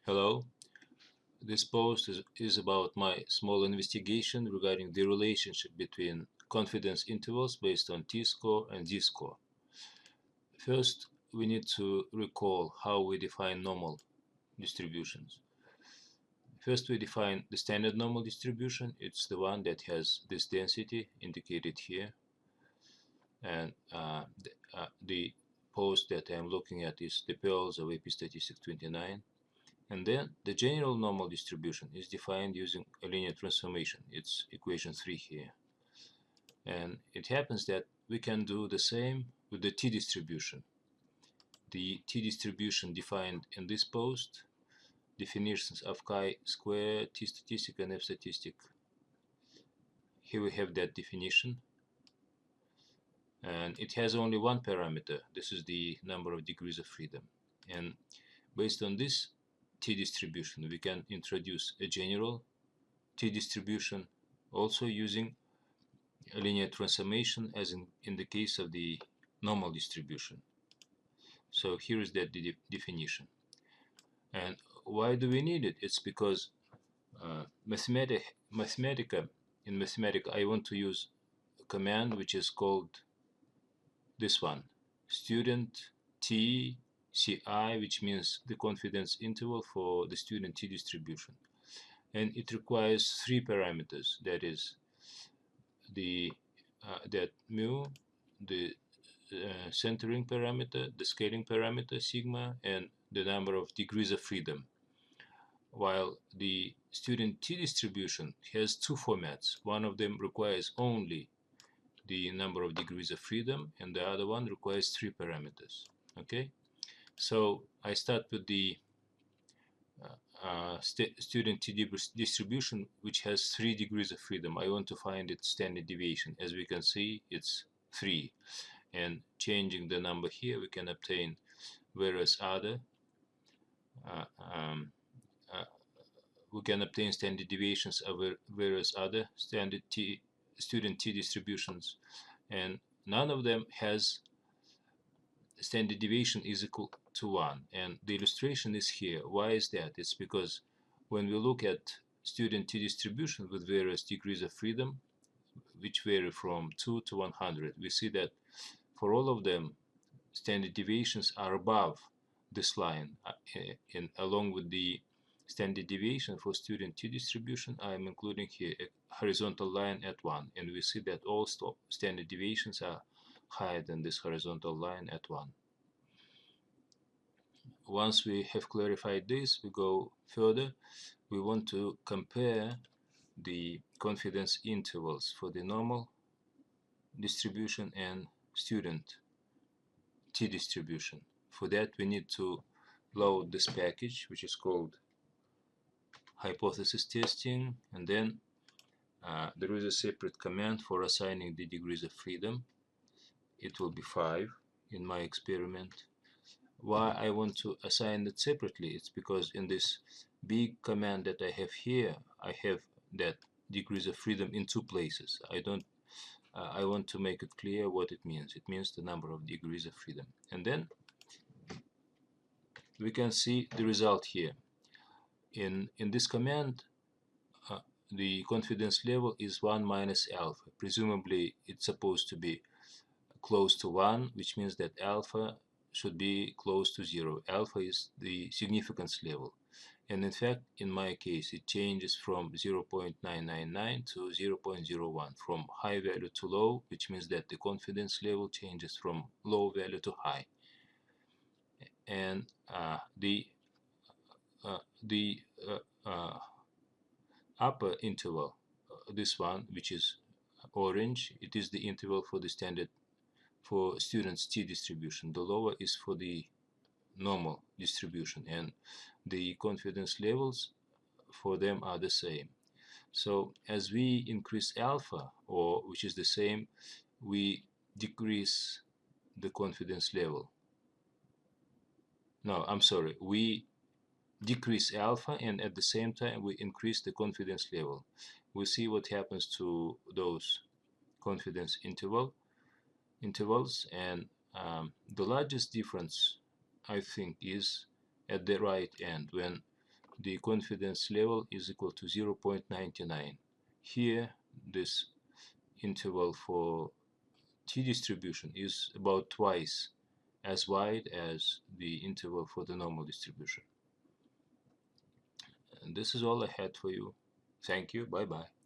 Hello, this post is about my small investigation regarding the relationship between confidence intervals based on t-score and z-score. First, we need to recall how we define normal distributions. First, we define the standard normal distribution. It's the one that has this density indicated here. And the post that I'm looking at is the Pearls of AP Statistics 29. And then the general normal distribution is defined using a linear transformation. It's equation 3 here. And it happens that we can do the same with the t-distribution. The t-distribution defined in this post, definitions of chi-square, t-statistic, and f-statistic. Here we have that definition. And it has only one parameter. This is the number of degrees of freedom. And based on this t-distribution, we can introduce a general t-distribution also using a linear transformation as in the case of the normal distribution. So here is that definition. And why do we need it? It's because Mathematica, in Mathematica, I want to use a command which is called this one, student t ci, which means the confidence interval for the student t distribution. And it requires three parameters, that is that mu, the centering parameter, the scaling parameter sigma, and the number of degrees of freedom. While the student t distribution has two formats. One of them requires only the number of degrees of freedom, and the other one requires three parameters. Okay, so I start with the student t distribution, which has 3 degrees of freedom. I want to find its standard deviation. As we can see, it's 3. And changing the number here, we can obtain various other uh, um, uh, we can obtain standard deviations of various other student t distributions, and none of them has standard deviation is equal to 1. And the illustration is here. Why is that? It's because when we look at student t distribution with various degrees of freedom, which vary from 2 to 100, we see that for all of them, standard deviations are above this line. Along with the standard deviation for student t distribution, I am including here a horizontal line at 1, and we see that all standard deviations are higher than this horizontal line at 1. Once we have clarified this, we go further. We want to compare the confidence intervals for the normal distribution and student t distribution. For that, we need to load this package, which is called hypothesis testing, and then there is a separate command for assigning the degrees of freedom. It will be 5 in my experiment. Why I want to assign it separately? It's because in this big command that I have here, I have that degrees of freedom in two places. I want to make it clear what it means. It means the number of degrees of freedom. And then we can see the result here. In this command, the confidence level is 1 minus alpha. Presumably, it's supposed to be close to 1, which means that alpha should be close to 0. Alpha is the significance level. And in fact, in my case, it changes from 0.999 to 0.01, from high value to low, which means that the confidence level changes from low value to high. And the upper interval, this one, which is orange, it is the interval for the standard for students t distribution. The lower is for the normal distribution, and the confidence levels for them are the same. So as we increase alpha, or which is the same, we decrease the confidence level. No, I'm sorry, we decrease alpha, and at the same time we increase the confidence level. We see what happens to those confidence intervals, and the largest difference, I think, is at the right end, when the confidence level is equal to 0.99. Here, this interval for t-distribution is about twice as wide as the interval for the normal distribution. And this is all I had for you. Thank you. Bye-bye.